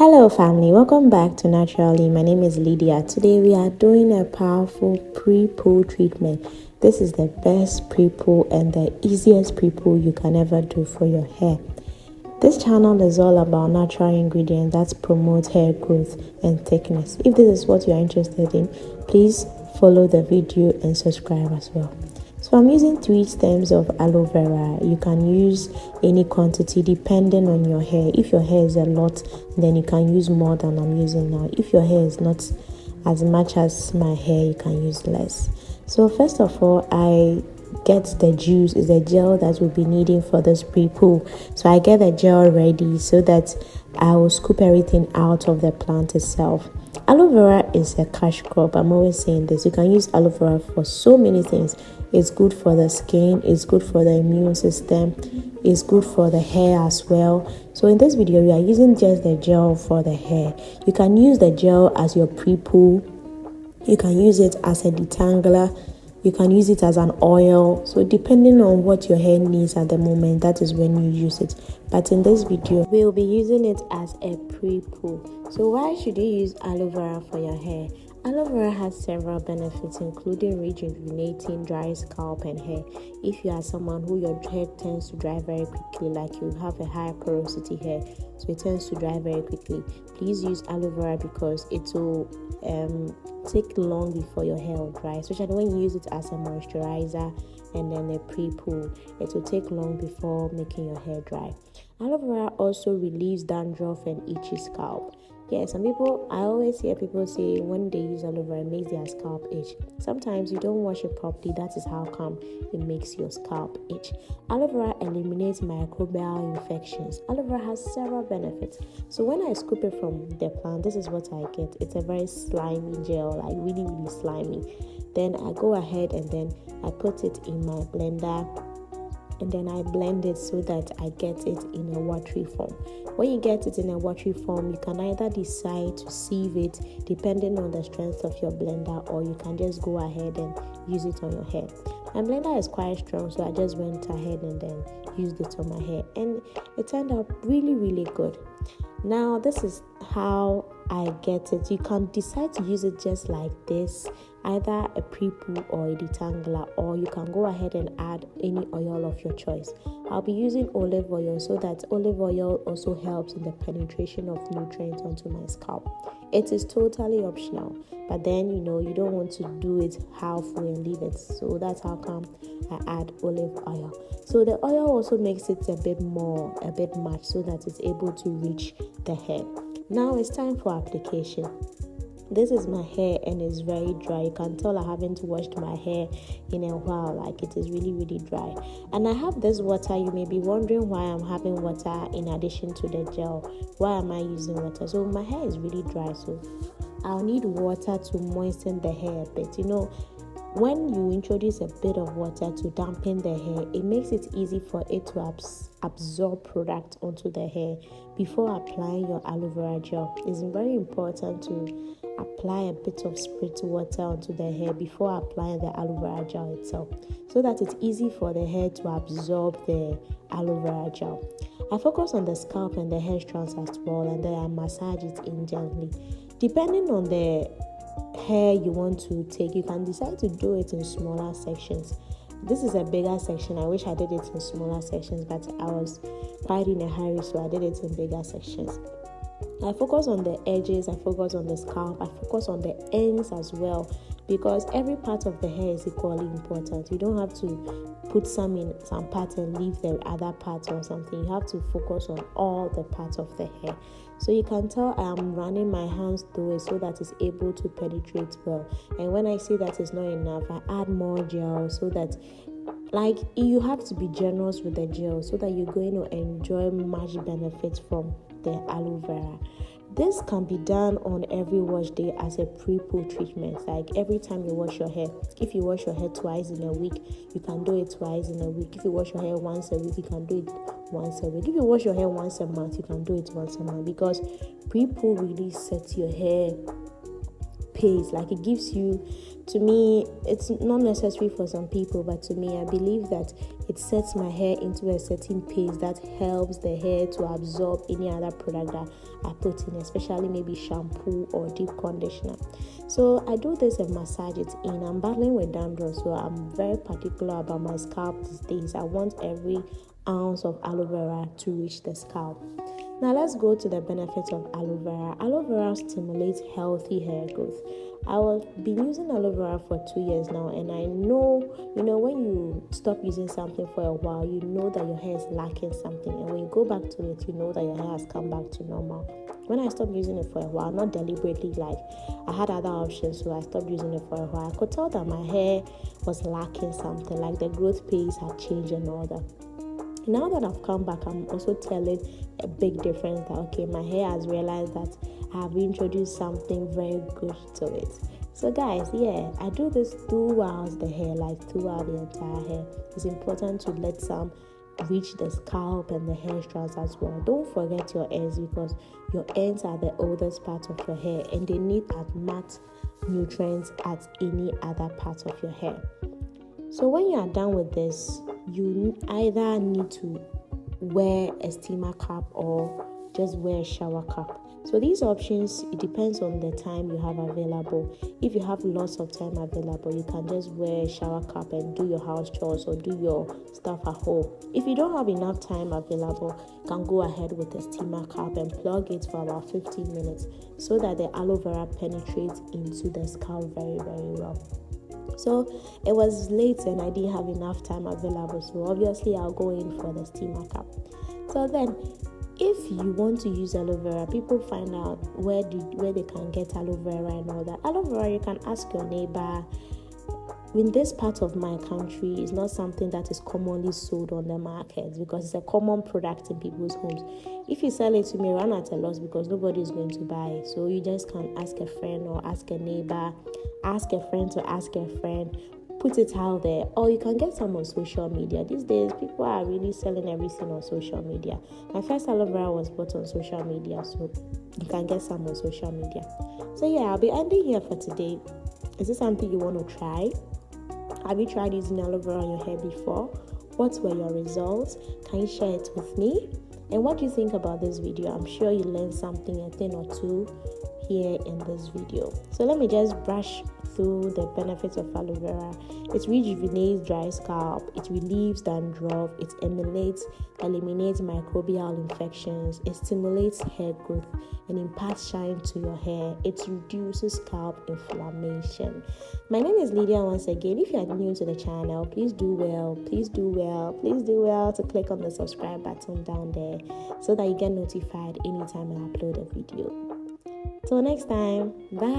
Hello family, welcome back to NaturalLee. My name is Lydia. Today we are doing a powerful pre-POO treatment. This is the best pre-POO and the easiest pre-POO you can ever do for your hair. This channel is all about natural ingredients that promote hair growth and thickness. If this is what you are interested in, please follow the video and subscribe as well. So I'm using 3 stems of aloe vera. You can use any quantity depending on your hair. If your hair is a lot, then you can use more than I'm using now. If your hair is not as much as my hair, you can use less. So first of all, I get the juice, is the gel that we'll be needing for this pre-POO. So I get the gel ready so that I will scoop everything out of the plant itself. Aloe vera is a cash crop. I'm always saying this. You can use aloe vera for so many things. It's good for the skin, it's good for the immune system, it's good for the hair as well. So in this video, we are using just the gel for the hair. You can use the gel as your pre-POO. You can use it as a detangler. You can use it as an oil. So depending on what your hair needs at the moment, that is when you use it. But in this video, we'll be using it as a pre-POO. So why should you use aloe vera for your hair? Aloe vera has several benefits, including rejuvenating dry scalp and hair. If you are someone who your hair tends to dry very quickly, like you have a high porosity hair, so it tends to dry very quickly, please use aloe vera because it will take long before your hair will dry, especially when you use it as a moisturizer and then a pre-POO. It will take long before making your hair dry. Aloe vera also relieves dandruff and itchy scalp. Yeah, I always hear people say when they use aloe vera, it makes their scalp itch. Sometimes you don't wash it properly. That is how come it makes your scalp itch. Aloe vera eliminates microbial infections. Aloe vera has several benefits. So when I scoop it from the plant, this is what I get. It's a very slimy gel, like really, really slimy. Then I go ahead and then I put it in my blender. And then I blend it so that I get it in a watery form. When you get it in a watery form, you can either decide to sieve it depending on the strength of your blender, or you can just go ahead and use it on your hair. My blender is quite strong, so I just went ahead and then used it on my hair, and it turned out really, really good. Now, this is how I get it. You can decide to use it just like this, either a pre-POO or a detangler, or you can go ahead and add any oil of your choice. I'll be using olive oil so that olive oil also helps in the penetration of nutrients onto my scalp. It is totally optional, but then you don't want to do it halfway and leave it. So that's how come I add olive oil. So the oil also makes it a bit much so that it's able to reach the hair. Now it's time for application. This is my hair and it's very dry. You can tell I haven't washed my hair in a while, like it is really, really dry. And I have this water. You may be wondering why I'm having water in addition to the gel. Why am I using water? So my hair is really dry, so I'll need water to moisten the hair a bit. When you introduce a bit of water to dampen the hair, it makes it easy for it to absorb product onto the hair before applying your aloe vera gel. It's very important to apply a bit of spritz water onto the hair before applying the aloe vera gel itself, so that it's easy for the hair to absorb the aloe vera gel. I focus on the scalp and the hair strands as well, and then I massage it in gently. Depending on the hair you want to take, you can decide to do it in smaller sections. This is a bigger section. I wish I did it in smaller sections, but I was quite in a hurry, so I did it in bigger sections. I focus on the edges, I focus on the scalp, I focus on the ends as well, because every part of the hair is equally important. You don't have to put some in some part and leave the other part or something. You have to focus on all the parts of the hair. So you can tell I'm running my hands through it so that it's able to penetrate well. And when I see that it's not enough, I add more gel so that you have to be generous with the gel so that you're going to enjoy much benefits from the aloe vera. This can be done on every wash day as a pre-POO treatment. Like every time you wash your hair. If you wash your hair twice in a week, you can do it twice in a week. If you wash your hair once a week, you can do it once a week. If you wash your hair once a month, you can do it once a month, because pre-POO really sets your hair pace. Like it gives you, to me, it's not necessary for some people, but to me, I believe that it sets my hair into a certain pace that helps the hair to absorb any other product that I put in, especially maybe shampoo or deep conditioner. So I do this and massage it in. I'm battling with dandruff, so I'm very particular about my scalp these days. I want every ounce of aloe vera to reach the scalp. Now let's go to the benefits of aloe vera. Aloe vera stimulates healthy hair growth. I've been using aloe vera for 2 years now, and I know, when you stop using something for a while, you know that your hair is lacking something, and when you go back to it, you know that your hair has come back to normal. When I stopped using it for a while, not deliberately, like I had other options, so I stopped using it for a while, I could tell that my hair was lacking something, like the growth pace had changed and all that. Now that I've come back, I'm also telling a big difference that, okay, my hair has realized that I have introduced something very good to it. So guys, I do this throughout the hair, like throughout the entire hair. It's important to let some reach the scalp and the hair strands as well. Don't forget your ends, because your ends are the oldest part of your hair, and they need as much nutrients as any other part of your hair. So when you are done with this, you either need to wear a steamer cap or just wear a shower cap. So these options, it depends on the time you have available. If you have lots of time available, you can just wear a shower cap and do your house chores or do your stuff at home. If you don't have enough time available, you can go ahead with a steamer cap and plug it for about 15 minutes so that the aloe vera penetrates into the scalp very, very well. So it was late and I didn't have enough time available, so obviously I'll go in for the steamer cap. So then, if you want to use aloe vera, people find out where they can get aloe vera and all that. Aloe vera, you can ask your neighbor. In this part of my country, it's not something that is commonly sold on the market because it's a common product in people's homes. If you sell it to me, run at a loss because nobody is going to buy it. So you just can ask a friend or ask a neighbor, ask a friend to ask a friend, put it out there, or you can get some on social media. These days, people are really selling everything on social media. My first aloe vera was bought on social media, so you can get some on social media. So I'll be ending here for today. Is this something you want to try? Have you tried using aloe vera on your hair before? What were your results? Can you share it with me? And what do you think about this video? I'm sure you learned something, a thing or two here in this video. So let me just brush through the benefits of aloe vera. It rejuvenates dry scalp, it relieves dandruff, it eliminates microbial infections, it stimulates hair growth and imparts shine to your hair. It reduces scalp inflammation. My name is Lydia once again. If you are new to the channel, please do well to click on the subscribe button down there so that you get notified anytime I upload a video. Till next time, bye.